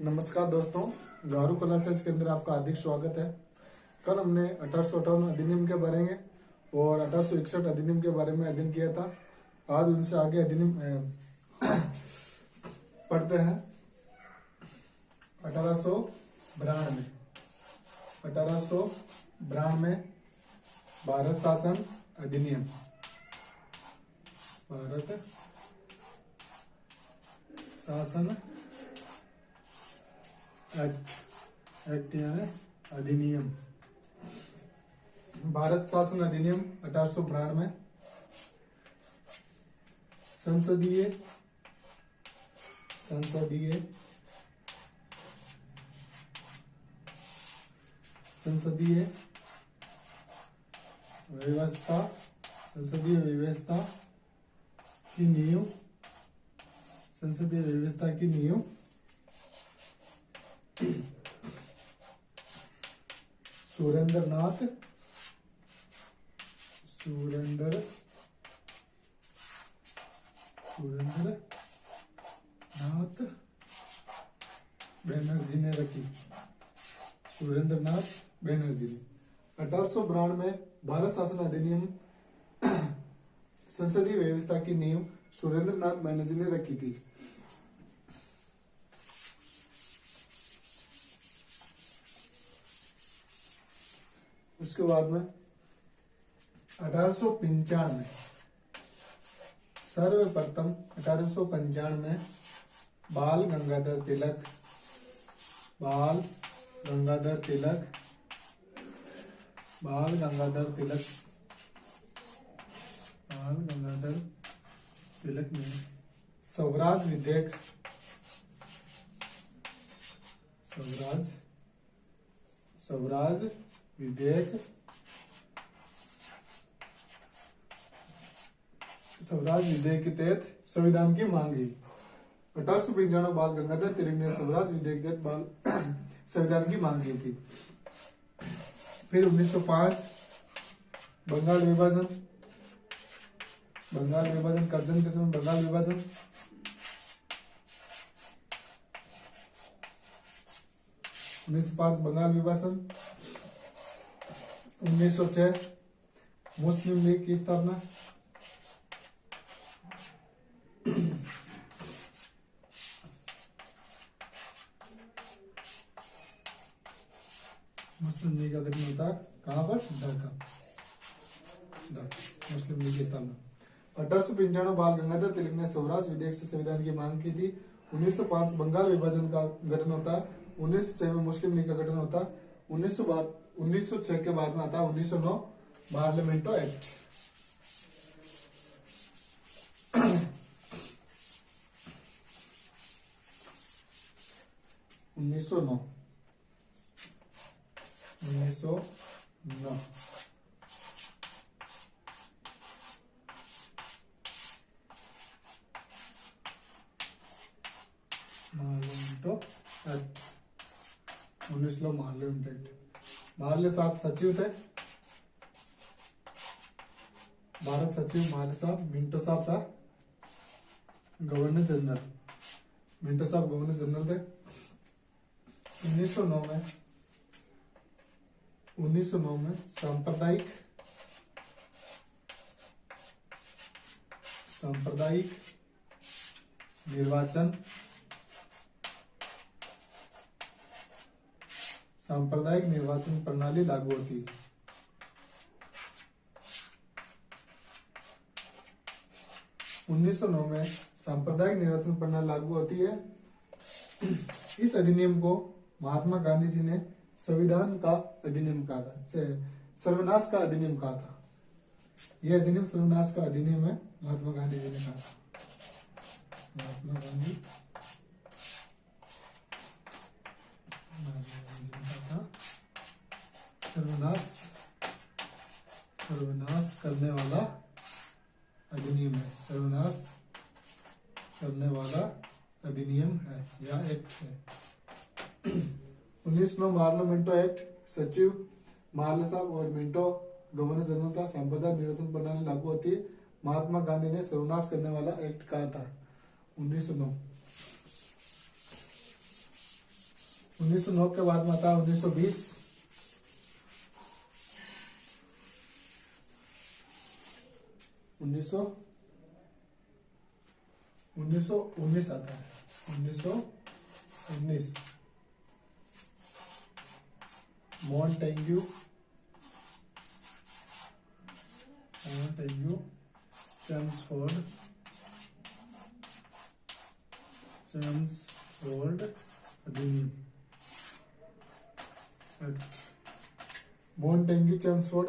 नमस्कार दोस्तों, गारू कला सेज के अंदर आपका हार्दिक स्वागत है। कल हमने 1858 अधिनियम के बारे में और 1861 अधिनियम के बारे में अध्ययन किया था। आज उनसे आगे अधिनियम पढ़ते हैं। 1892 भारत शासन अधिनियम, भारत शासन एक्ट यानी अधिनियम। भारत शासन अधिनियम 1892 संसदीय व्यवस्था की नींव सुरेंद्र नाथ बनर्जी ने रखी। 1892 भारत शासन अधिनियम संसदीय व्यवस्था की नींव सुरेंद्र नाथ बनर्जी ने रखी थी। उसके बाद में 1895 सर्वप्रथम 1895 बाल गंगाधर तिलक ने स्वराज विधेयक के तहत संविधान की मांग की। 1895 बाल गंगाधर तिलक ने स्वराज विधेयक के तहत संविधान की मांग की थी। फिर 1905 बंगाल विभाजन, करजन के समय बंगाल विभाजन। 1905 बंगाल विभाजन। 1906 मुस्लिम लीग की स्थापना। मुस्लिम लीग का गठन होता है कहां पर? ढाका मुस्लिम लीग की स्थापना। 1895 बाल गंगाधर तिलक ने स्वराज विधेयक से संविधान की मांग की थी। 1905 बंगाल विभाजन का गठन होता है। 1906 में मुस्लिम लीग का गठन होता है। 1906 के बाद में आता है 1909 पार्लियामेंटो एक्ट। उन्नीस सौ नौ पार्लियामेंट एक्ट। मार्ले साहब सचिव थे, भारत सचिव मार्ले साहब। मिंटो साहब था गवर्नर जनरल। मिंटो साहब गवर्नर जनरल थे। 1909 में सांप्रदायिक निर्वाचन प्रणाली लागू होती है। 1909 में सांप्रदायिक निर्वाचन प्रणाली लागू होती है। इस अधिनियम को महात्मा गांधी जी ने संविधान का अधिनियम कहा था, सर्वनाश का अधिनियम कहा था। यह अधिनियम सर्वनाश का अधिनियम है, महात्मा गांधी जी ने कहा था। महात्मा गांधी सर्वनाश करने वाला अधिनियम है। सर्वनाश करने वाला अधिनियम है या एक्ट है। 1909 पार्लियामेंटो एक्ट। सचिव मार्ले साहब और मिंटो गवर्नर जनरल था। सांप्रदायिक निर्वाचन प्रणाली लागू होती है। महात्मा गांधी ने सर्वनाश करने वाला एक्ट कहा था 1909। 1909 के बाद में आता है 1920, 1919 आता है 1919। मॉन्टेग्यू चेम्सफोर्ड अधिनियम एक्ट। मॉन्टेग्यू चेम्सफोर्ड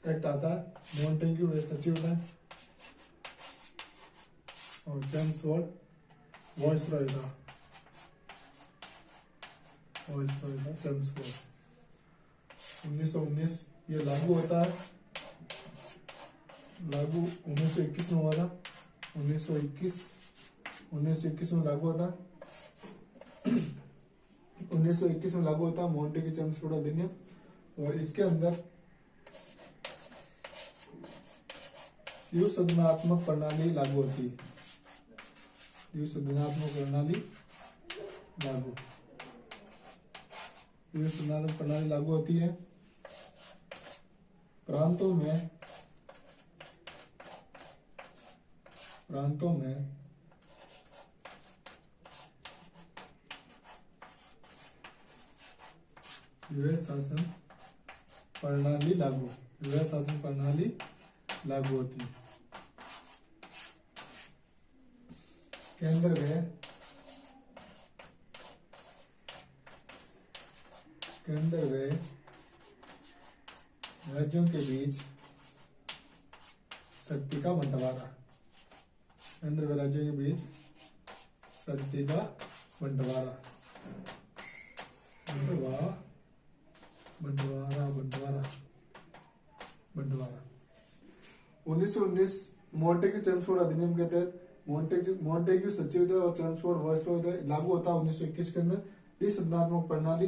एक्ट आता है। मॉन्टेग्यू वे सचिव था और चेम्सफोर्ड वॉइसरॉय था। चेम्सफोर्ड 1919 ये लागू होता है। लागू 1921 में हुआ था। 1921 में लागू होता है। 1921 में लागू होता है मॉन्टेग्यू चेम्सफोर्ड अधिनियम, और इसके अंदर द्विसंधात्मक प्रणाली लागू होती है। द्विसंधात्मक प्रणाली लागू होती है। प्रांतों में विविध शासन प्रणाली लागू होती है। केंद्र व राज्यों के बीच शक्ति का बंटवारा। केंद्र व राज्यों के बीच शक्ति का बंटवारा। 1919 मॉन्टेग्यू चेम्सफोर्ड अधिनियम के तहत मॉन्टेग्यू सचिव थे और चेम्सफोर्ड वॉइसरॉय थे। लागू होता है 1921 के अंदर द्विसंधात्मक प्रणाली,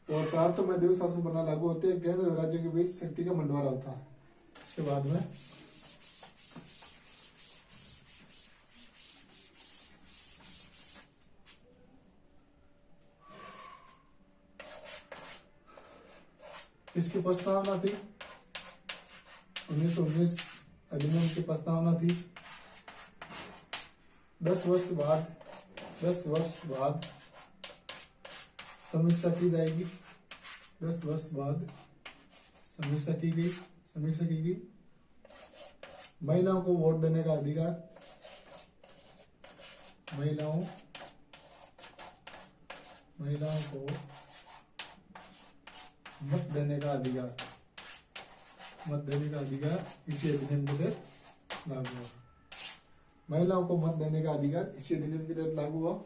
और प्रांतों में द्विशासन शासन प्रणाली लागू होती है। केंद्र और राज्यों के बीच शक्ति का बंटवारा होता है। इसके बाद में इसकी प्रस्तावना थी 1919 अधिनियम की प्रस्तावना थी। 10 वर्ष बाद समीक्षा की जाएगी। 10 वर्ष बाद समीक्षा की गई। महिलाओं को वोट देने का अधिकार। महिलाओं को मत देने का अधिकार इसी अधिनियम के तहत लागू हुआ। महिलाओं को मत देने का अधिकार इसी अधिनियम के तहत लागू हुआ।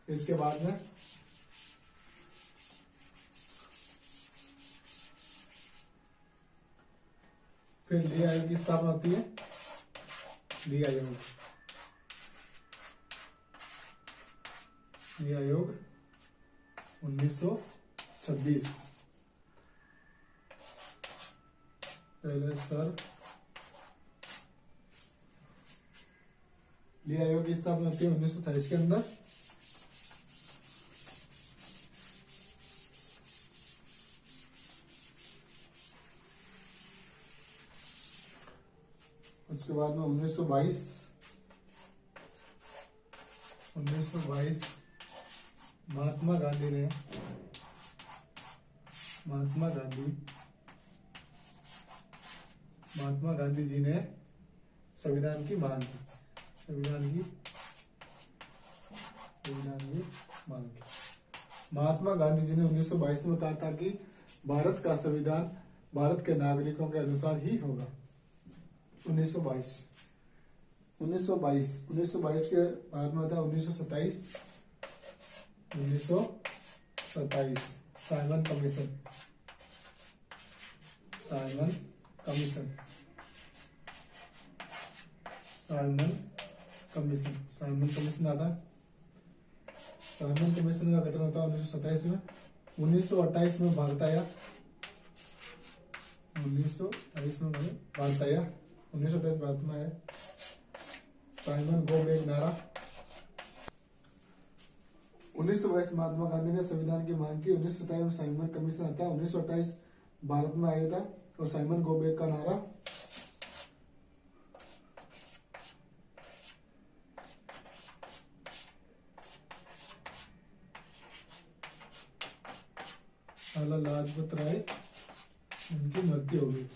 इसके बाद में फिर ली आयोग की स्थापना होती है। ली आयोग 1926 पहले सर ली आयोग की स्थापना होती है 1927 के अंदर। उसके बाद में 1922 महात्मा गांधी जी ने संविधान की मांग की। महात्मा गांधी जी ने 1922 में कहा था कि भारत का संविधान भारत के नागरिकों के अनुसार ही होगा। 1922 के बाद में था 1927 साइमन कमीशन आता। साइमन कमीशन का गठन होता है 1927 में। 1928 में भारत आया। 1928 भारत में आया साइमन गो बैक नारा। 1922 महात्मा गांधी ने संविधान की मांग की। 1927 में साइमन कमीशन आता है। 1928 भारत में आया था और साइमन गो बैक का नारा। लाला लाजपत राय, उनकी मृत्यु हो गई।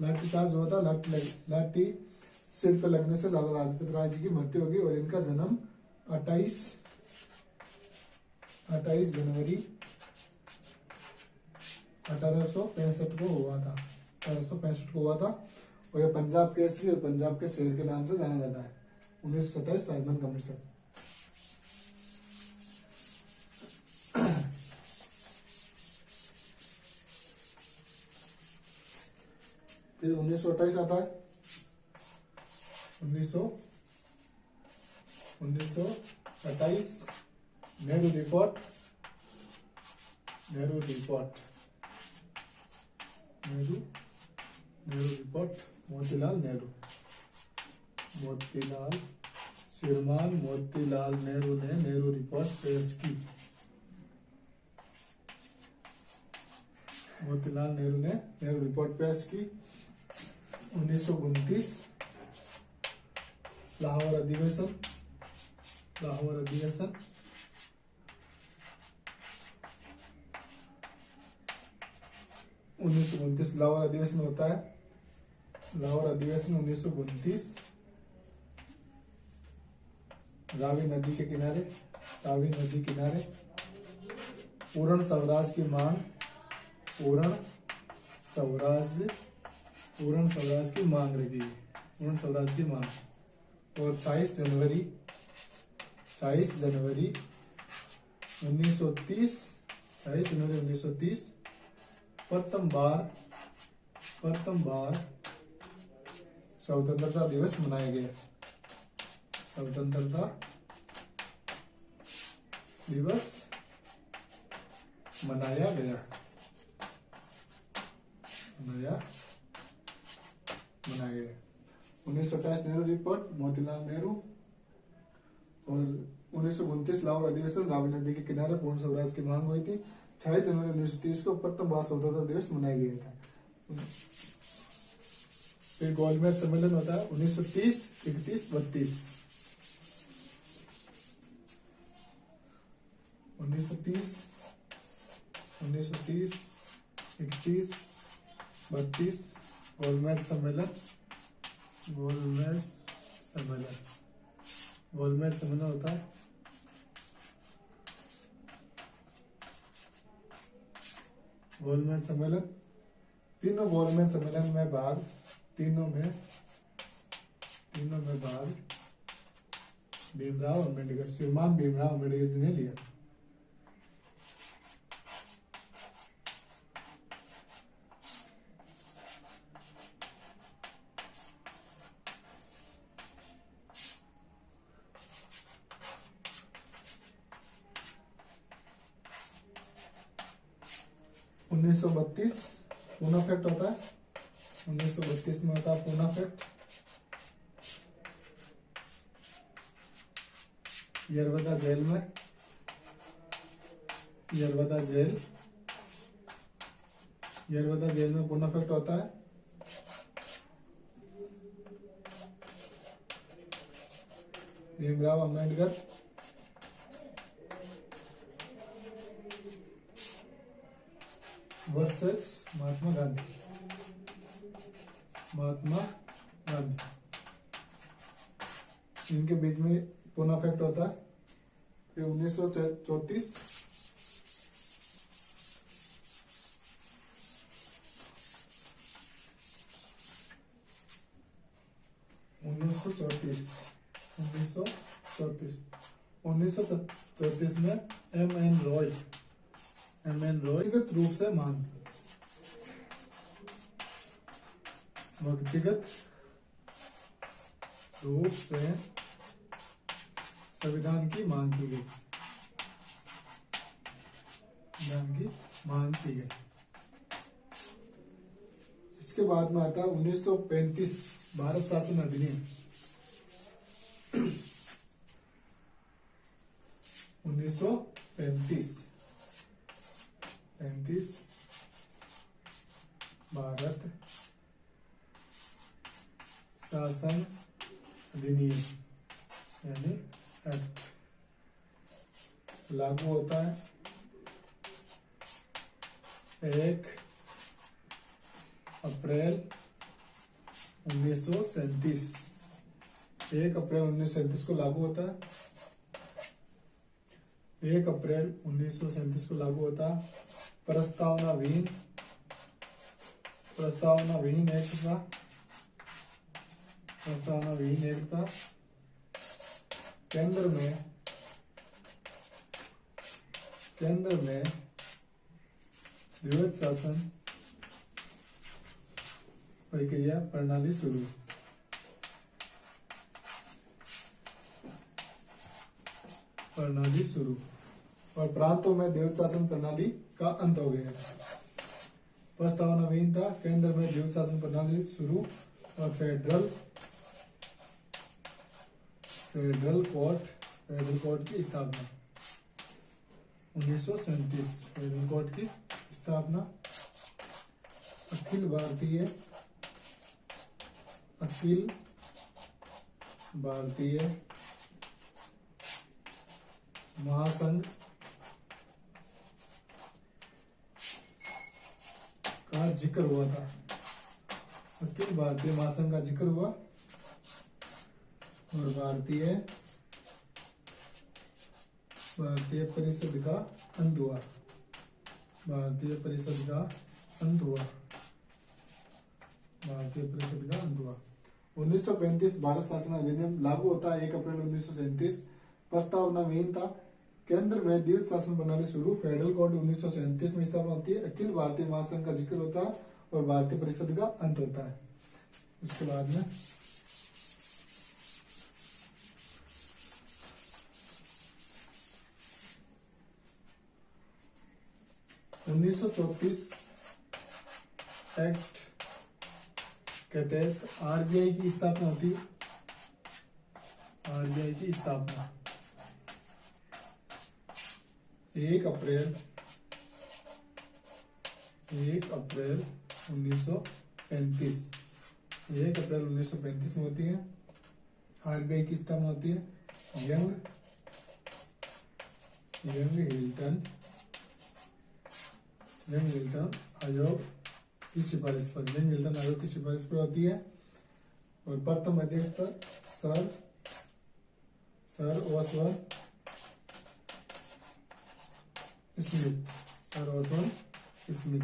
लाठी चार्ज हुआ था, लाठी सिर पे लगने से लाला लाजपत राय जी की मृत्यु होगी। और इनका जन्म 28 जनवरी 1865 को हुआ था। 1865 को हुआ था। और ये पंजाब केसरी और पंजाब के शेर के नाम से जाना जाता है। 1927 साइमन कमीशन। फिर 1928 आता है। 1928 नेहरू रिपोर्ट। नेहरू रिपोर्ट, मोतीलाल नेहरू, श्रीमान मोतीलाल नेहरू ने नेहरू रिपोर्ट पेश की। मोतीलाल नेहरू ने नेहरू रिपोर्ट पेश की। 1929 लाहौर अधिवेशन। 1929 लाहौर अधिवेशन होता है। लाहौर अधिवेशन 1929 रावी नदी के किनारे। पूर्ण स्वराज की मांग। पूर्ण स्वराज की मांग रखी। पूर्ण स्वराज की मांग। और 26 जनवरी 1930 प्रथम बार स्वतंत्रता दिवस मनाया गया। स्वतंत्रता दिवस मनाया गया। 1927 नेहरू रिपोर्ट, मोतीलाल नेहरू। और 1929 लाहौर अधिवेशन, रावी नदी के किनारे पूर्ण स्वराज की मांग हुई थी। 26 जनवरी 1930 को प्रथम बार स्वतंत्रता दिवस मनाया गया था। फिर गोलमेज सम्मेलन होता है 1930, 31, 32। 1930, 31, 32 गोलमेज सम्मेलन होता है। गोलमेज सम्मेलन, तीनों गोलमेज सम्मेलन में भाग भीमराव अम्बेडकर, श्रीमान भीमराव अम्बेडकर जी ने लिया। उन्नीस सौ 32 पूना फैक्ट होता है। 1932 में होता है पूना फैक्ट। यरवदा जेल में पूना फैक्ट होता है। भीमराव अम्बेडकर वर्सेस महात्मा गांधी। इनके बीच में पूना फैक्ट होता है। फिर 1934 1934 में M.N. रॉय व्यक्तिगत रूप से संविधान की मांग की गई। इसके बाद में आता है 1935 भारत शासन अधिनियम। 1935 भारत शासन अधिनियम यानी एक्ट लागू होता है 1 अप्रैल 1937। 1 अप्रैल 1937 को लागू होता है। 1 अप्रैल 1937 को लागू होता है। प्रस्तावनाधीन एकता केंद्र में द्वैध शासन प्रक्रिया प्रणाली शुरू। और प्रांतों में द्वैध शासन प्रणाली का अंत हो गया। प्रस्ताव नवीनता केंद्र में द्वैध शासन प्रणाली शुरू और फेडरल कोर्ट की स्थापना 1937। फेडरल कोर्ट की स्थापना अखिल भारतीय महासंघ का जिक्र हुआ था। अखिल भारतीय महासंघ का जिक्र हुआ और भारतीय परिषद का अंत हुआ। 1935 भारत शासन अधिनियम लागू होता है 1 अप्रैल 1937। प्रस्ताव नवीनता केंद्र में द्वैध शासन प्रणाली शुरू। फेडरल कोड 1937 में स्थापना होती है। अखिल भारतीय महासंघ का जिक्र होता है और भारतीय परिषद का अंत होता है। उसके बाद में 1934 एक्ट के तहत आरबीआई की स्थापना होती है। 1 अप्रैल 1935 में होती है। आरबीआई की स्थापना होती है। यंग हिल्टन आयोग की सिफारिश पर होती है। और प्रथम अध्यक्ष पर सर ओसबर्न स्मिथ।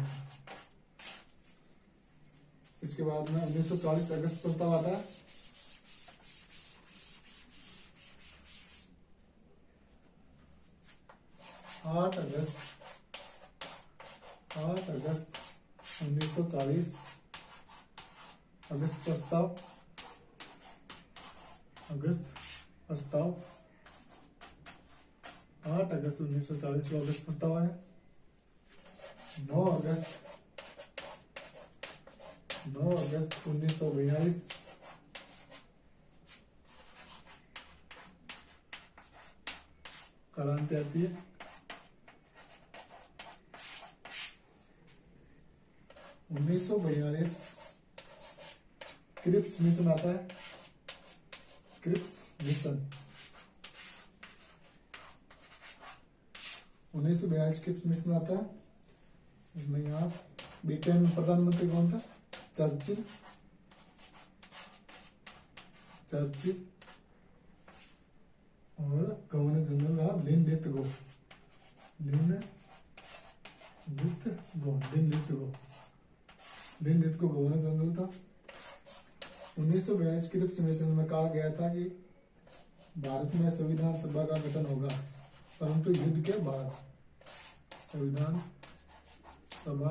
इसके बाद में 1940 अगस्त प्रस्ताव आता है। 8 अगस्त 1940 अगस्त प्रस्ताव 8 अगस्त 1940 को अगस्त प्रस्ताव है। 9 अगस्त 1942 क्रांति आती है। 1942 क्रिप्स मिशन आता है। 1942 क्रिप्स मिशन आता है। इसमें यहाँ ब्रिटेन में प्रधानमंत्री कौन था? चर्चिल और गवर्नर जनरल था लिनलिथगो गवर्नर जनरल था। 1942 क्रिप्स मिशन में कहा गया था कि भारत में संविधान सभा का गठन होगा, परंतु युद्ध के बाद संविधान सभा